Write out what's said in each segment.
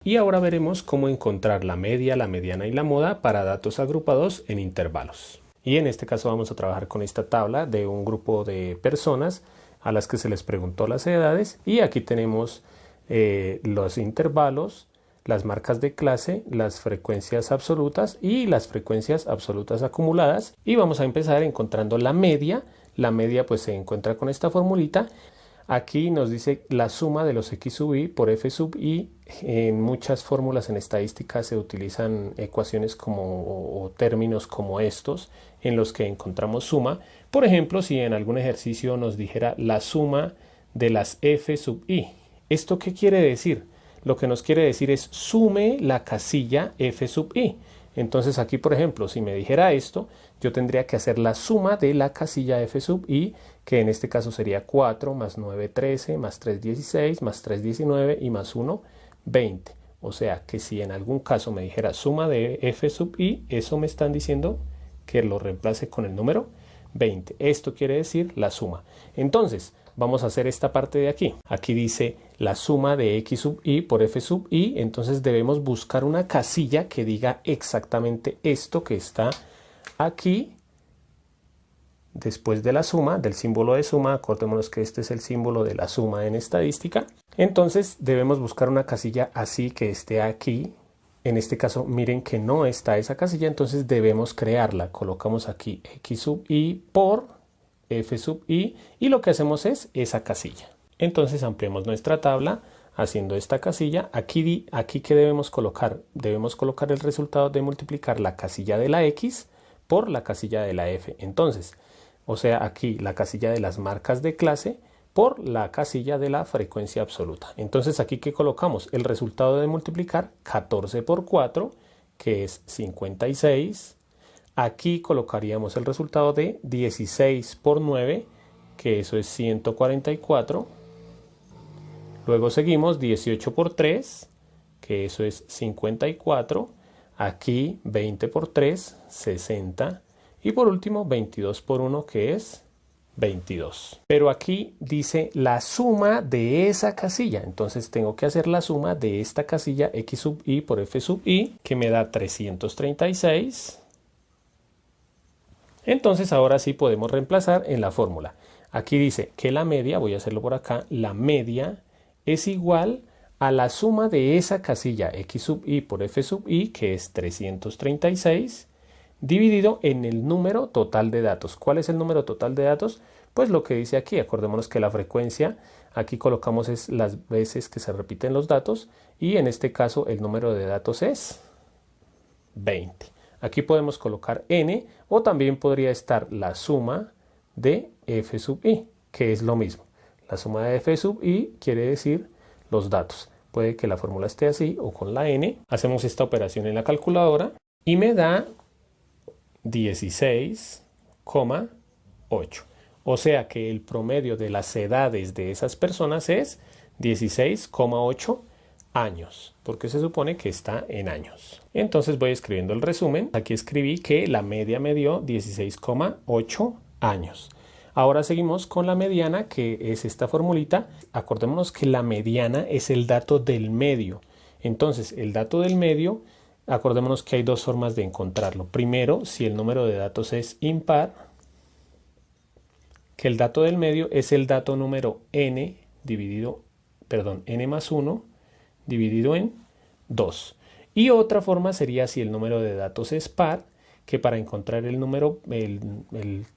Y ahora veremos cómo encontrar la media, la mediana y la moda para datos agrupados en intervalos. Y en este caso vamos a trabajar con esta tabla de un grupo de personas a las que se les preguntó las edades. Y aquí tenemos los intervalos, las marcas de clase, las frecuencias absolutas y las frecuencias absolutas acumuladas. Y vamos a empezar encontrando la media. La media pues se encuentra con esta formulita. Aquí nos dice la suma de los x sub i por f sub i. En muchas fórmulas en estadística se utilizan ecuaciones o términos como estos en los que encontramos suma. Por ejemplo, si en algún ejercicio nos dijera la suma de las f sub i. ¿Esto qué quiere decir? Lo que nos quiere decir es sume la casilla f sub i. Entonces aquí, por ejemplo, si me dijera esto, yo tendría que hacer la suma de la casilla f sub i, que en este caso sería 4 más 9, 13, más 3, 16, más 3, 19 y más 1, 20. O sea que si en algún caso me dijera suma de f sub i, eso me están diciendo que lo reemplace con el número 20. Esto quiere decir la suma. Entonces, vamos a hacer esta parte de aquí. Aquí dice la suma de x sub i por f sub i. Entonces debemos buscar una casilla que diga exactamente esto que está aquí. Después de la suma, del símbolo de suma, acordémonos que este es el símbolo de la suma en estadística. Entonces debemos buscar una casilla así que esté aquí. En este caso, miren que no está esa casilla, entonces debemos crearla. Colocamos aquí x sub i por f sub i y lo que hacemos es esa casilla. Entonces ampliamos nuestra tabla haciendo esta casilla. Aquí ¿qué debemos colocar? Debemos colocar el resultado de multiplicar la casilla de la x por la casilla de la f. Entonces, o sea, aquí la casilla de las marcas de clase por la casilla de la frecuencia absoluta. Entonces aquí ¿qué colocamos? El resultado de multiplicar 14 por 4, que es 56. Aquí colocaríamos el resultado de 16 por 9, que eso es 144. Luego seguimos 18 por 3, que eso es 54. Aquí 20 por 3, 60. Y por último 22 por 1, que es 22. Pero aquí dice la suma de esa casilla. Entonces tengo que hacer la suma de esta casilla x sub i por f sub i, que me da 336. Entonces ahora sí podemos reemplazar en la fórmula. Aquí dice que la media, voy a hacerlo por acá, la media es igual a la suma de esa casilla x sub i por f sub i, que es 336, dividido en el número total de datos. ¿Cuál es el número total de datos? Pues lo que dice aquí. Acordémonos que la frecuencia, aquí colocamos es las veces que se repiten los datos y en este caso el número de datos es 20. Aquí podemos colocar n o también podría estar la suma de f sub i, que es lo mismo. La suma de f sub i quiere decir los datos. Puede que la fórmula esté así o con la n. Hacemos esta operación en la calculadora y me da 16,8. O sea que el promedio de las edades de esas personas es 16,8 años, porque se supone que está en años. Entonces voy escribiendo el resumen. Aquí escribí que la media me dio 16,8 años. Ahora seguimos con la mediana, que es esta formulita. Acordémonos que la mediana es el dato del medio. Entonces el dato del medio, acordémonos que hay dos formas de encontrarlo. Primero, si el número de datos es impar, que el dato del medio es el dato número n más 1 dividido en 2. Y otra forma sería si el número de datos es par, que para encontrar el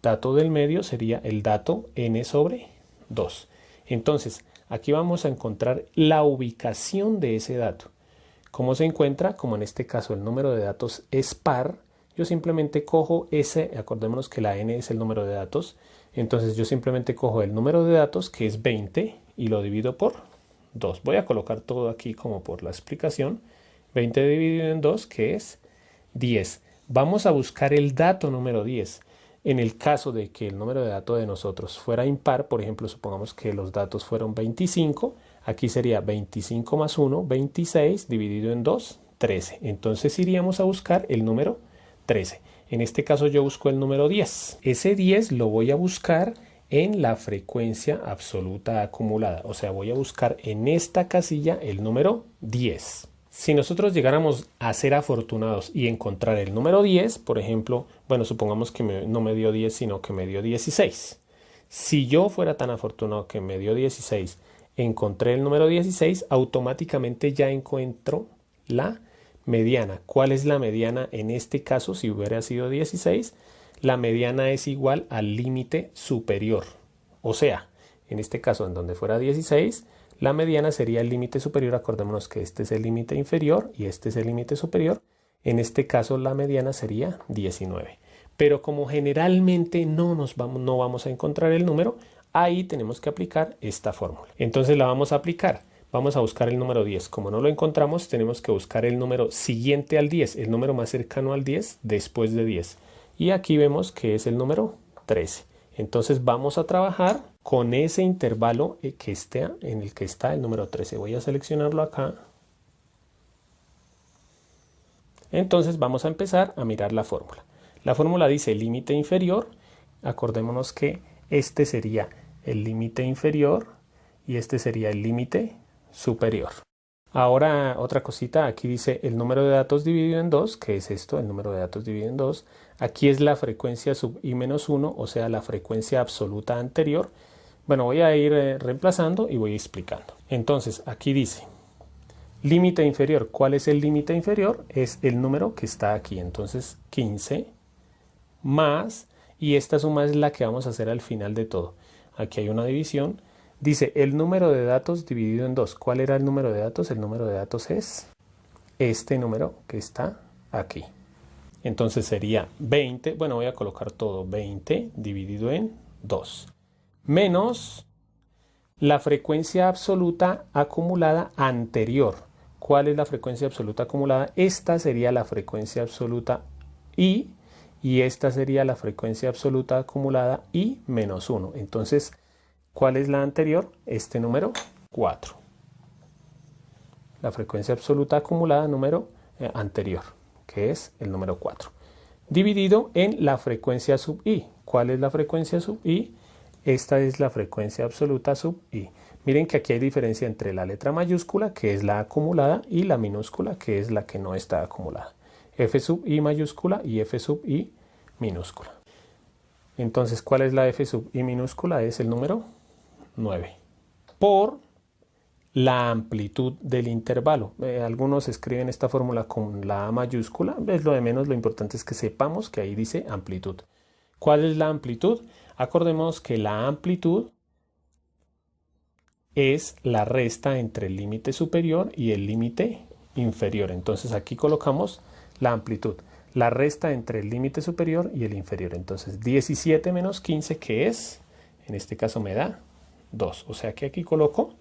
dato del medio sería el dato n sobre 2. Entonces, aquí vamos a encontrar la ubicación de ese dato. ¿Cómo se encuentra? Como en este caso el número de datos es par, yo simplemente cojo acordémonos que la n es el número de datos, entonces yo simplemente cojo el número de datos, que es 20, y lo divido por 2. Voy a colocar todo aquí como por la explicación. 20 dividido en 2, que es 10. Vamos a buscar el dato número 10. En el caso de que el número de datos de nosotros fuera impar, por ejemplo, supongamos que los datos fueron 25, aquí sería 25 más 1, 26, dividido en 2, 13. Entonces iríamos a buscar el número 13. En este caso yo busco el número 10. Ese 10 lo voy a buscar en la frecuencia absoluta acumulada. O sea, voy a buscar en esta casilla el número 10. Si nosotros llegáramos a ser afortunados y encontrar el número 10, por ejemplo, bueno, supongamos que no me dio 10, sino que me dio 16. Si yo fuera tan afortunado que me dio 16, encontré el número 16, automáticamente ya encuentro la mediana. ¿Cuál es la mediana en este caso? Si hubiera sido 16, la mediana es igual al límite superior. O sea, en este caso, en donde fuera 16, la mediana sería el límite superior. Acordémonos que este es el límite inferior y este es el límite superior. En este caso, la mediana sería 19. Pero como generalmente no vamos a encontrar el número, ahí tenemos que aplicar esta fórmula. Entonces la vamos a aplicar. Vamos a buscar el número 10. Como no lo encontramos, tenemos que buscar el número siguiente al 10, el número más cercano al 10 después de 10. Y aquí vemos que es el número 13. Entonces vamos a trabajar con ese intervalo en el que está el número 13. Voy a seleccionarlo acá. Entonces vamos a empezar a mirar la fórmula. La fórmula dice límite inferior. Acordémonos que este sería el límite inferior y este sería el límite superior. Ahora otra cosita, aquí dice el número de datos dividido en 2, ¿qué es esto? El número de datos dividido en 2. Aquí es la frecuencia sub i menos 1, o sea, la frecuencia absoluta anterior. Bueno, voy a ir reemplazando y voy explicando. Entonces, aquí dice límite inferior. ¿Cuál es el límite inferior? Es el número que está aquí. Entonces, 15 más, y esta suma es la que vamos a hacer al final de todo. Aquí hay una división. Dice el número de datos dividido en 2. ¿Cuál era el número de datos? El número de datos es este número que está aquí. Entonces sería 20, bueno, voy a colocar todo, 20 dividido en 2. Menos la frecuencia absoluta acumulada anterior. ¿Cuál es la frecuencia absoluta acumulada? Esta sería la frecuencia absoluta I y esta sería la frecuencia absoluta acumulada I menos 1. Entonces, ¿cuál es la anterior? Este número 4. La frecuencia absoluta acumulada número anterior, que es el número 4. Dividido en la frecuencia sub i. ¿Cuál es la frecuencia sub i? Esta es la frecuencia absoluta sub i. Miren que aquí hay diferencia entre la letra mayúscula, que es la acumulada, y la minúscula, que es la que no está acumulada. F sub i mayúscula y F sub i minúscula. Entonces, ¿cuál es la F sub i minúscula? Es el número 9 por la amplitud del intervalo. Algunos escriben esta fórmula con la A mayúscula, es lo de menos, lo importante es que sepamos que ahí dice amplitud. ¿Cuál es la amplitud? Acordemos que la amplitud es la resta entre el límite superior y el límite inferior. Entonces aquí colocamos la amplitud, la resta entre el límite superior y el inferior. Entonces 17 menos 15, que es, en este caso me da 2, o sea que aquí coloco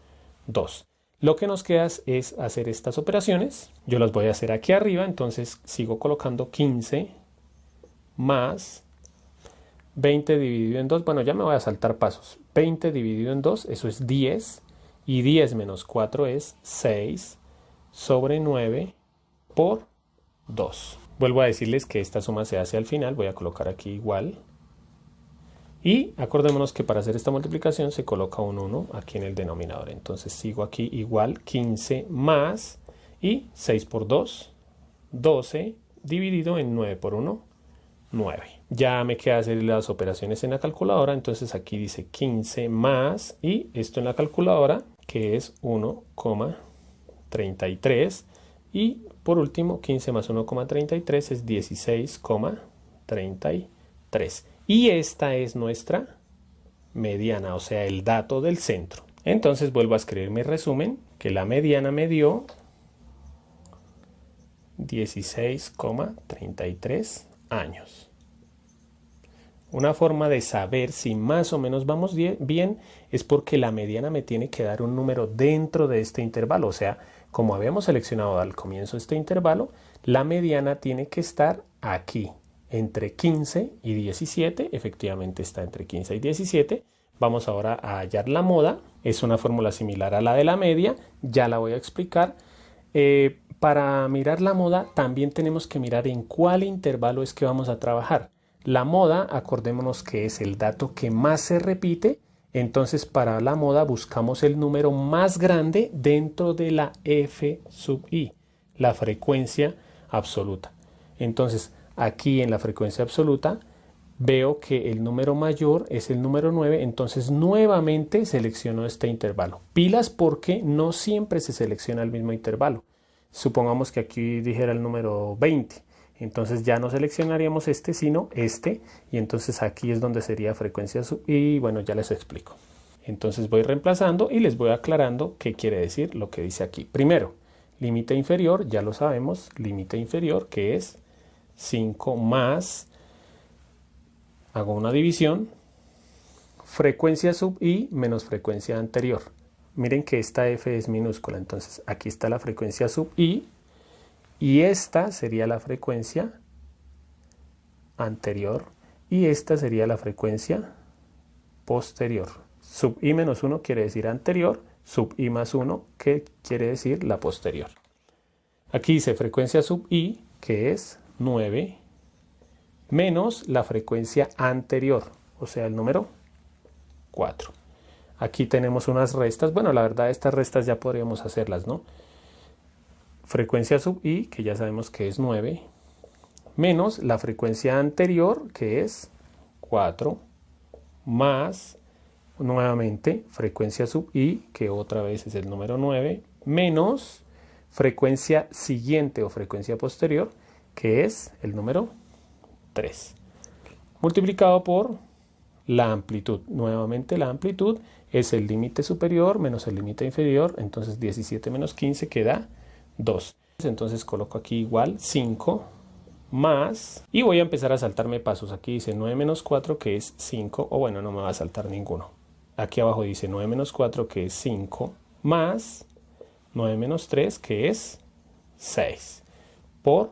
2. Lo que nos queda es hacer estas operaciones. Yo las voy a hacer aquí arriba, entonces sigo colocando 15 más 20 dividido en 2. Bueno, ya me voy a saltar pasos. 20 dividido en 2, eso es 10. Y 10 menos 4 es 6 sobre 9 por 2. Vuelvo a decirles que esta suma se hace al final. Voy a colocar aquí igual. Y acordémonos que para hacer esta multiplicación se coloca un 1 aquí en el denominador. Entonces sigo aquí igual 15 más y 6 por 2, 12 dividido en 9 por 1, 9. Ya me queda hacer las operaciones en la calculadora. Entonces aquí dice 15 más y esto en la calculadora que es 1,33. Y por último 15 más 1,33 es 16,33. Y esta es nuestra mediana, o sea, el dato del centro. Entonces vuelvo a escribir mi resumen, que la mediana me dio 16,33 años. Una forma de saber si más o menos vamos bien es porque la mediana me tiene que dar un número dentro de este intervalo. O sea, como habíamos seleccionado al comienzo este intervalo, la mediana tiene que estar aquí. Entre 15 y 17, efectivamente está entre 15 y 17. Vamos ahora a hallar la moda. Es una fórmula similar a la de la media, ya la voy a explicar. Para mirar la moda también tenemos que mirar en cuál intervalo es que vamos a trabajar. La moda, acordémonos que es el dato que más se repite, entonces para la moda buscamos el número más grande dentro de la F sub i. la frecuencia absoluta. Entonces, aquí en la frecuencia absoluta veo que el número mayor es el número 9, entonces nuevamente selecciono este intervalo. Pilas porque no siempre se selecciona el mismo intervalo. Supongamos que aquí dijera el número 20, entonces ya no seleccionaríamos este, sino este, y entonces aquí es donde sería frecuencia sub, y bueno, ya les explico. Entonces voy reemplazando y les voy aclarando qué quiere decir lo que dice aquí. Primero, límite inferior, ya lo sabemos, límite inferior, que es 5 más, hago una división, frecuencia sub i menos frecuencia anterior. Miren que esta f es minúscula, entonces aquí está la frecuencia sub i y esta sería la frecuencia anterior y esta sería la frecuencia posterior. Sub i menos 1 quiere decir anterior, sub i más 1 que quiere decir la posterior. Aquí dice frecuencia sub i, que es 9, menos la frecuencia anterior, o sea el número 4. Aquí tenemos unas restas, bueno, la verdad estas restas ya podríamos hacerlas, ¿no? Frecuencia sub i, que ya sabemos que es 9, menos la frecuencia anterior, que es 4, más, nuevamente, frecuencia sub i, que otra vez es el número 9, menos frecuencia siguiente o frecuencia posterior, que es el número 3, multiplicado por la amplitud. Nuevamente la amplitud es el límite superior menos el límite inferior, entonces 17 menos 15 queda 2. Entonces coloco aquí igual 5 más, y voy a empezar a saltarme pasos. Aquí dice 9 menos 4 que es 5, o bueno, no me va a saltar ninguno. Aquí abajo dice 9 menos 4 que es 5, más 9 menos 3 que es 6, por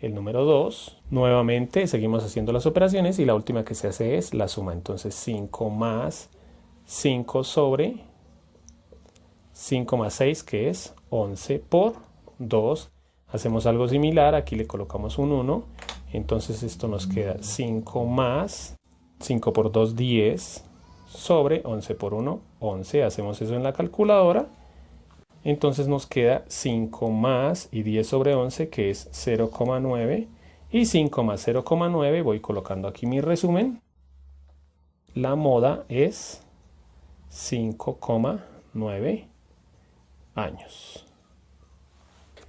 el número 2. Nuevamente seguimos haciendo las operaciones y la última que se hace es la suma. Entonces 5 más 5 sobre 5 más 6 que es 11 por 2. Hacemos algo similar, aquí le colocamos un 1, entonces esto nos queda 5 más 5 por 2, 10, sobre 11 por 1, 11. Hacemos eso en la calculadora. Entonces nos queda 5 más y 10 sobre 11, que es 0,9. Y 5 más 0,9, voy colocando aquí mi resumen. La moda es 5,9 años.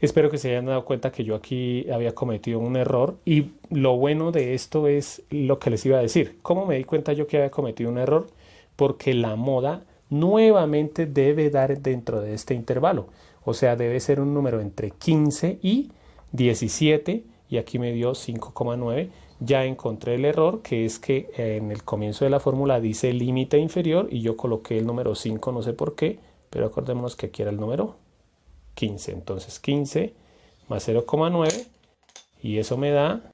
Espero que se hayan dado cuenta que yo aquí había cometido un error. Y lo bueno de esto es lo que les iba a decir. ¿Cómo me di cuenta yo que había cometido un error? Porque la moda nuevamente debe dar dentro de este intervalo, o sea, debe ser un número entre 15 y 17, y aquí me dio 5,9. Ya encontré el error, que es que en el comienzo de la fórmula dice límite inferior y yo coloqué el número 5, no sé por qué, pero acordémonos que aquí era el número 15, entonces 15 más 0,9 y eso me da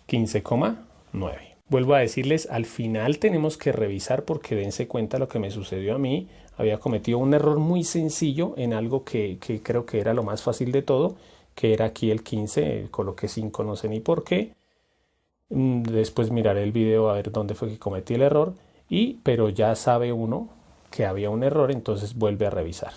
15,9. Vuelvo a decirles, al final tenemos que revisar porque dense cuenta lo que me sucedió a mí. Había cometido un error muy sencillo en algo que creo que era lo más fácil de todo, que era aquí el 15, coloqué 5, no sé ni por qué. Después miraré el video a ver dónde fue que cometí el error, pero ya sabe uno que había un error, entonces vuelve a revisar.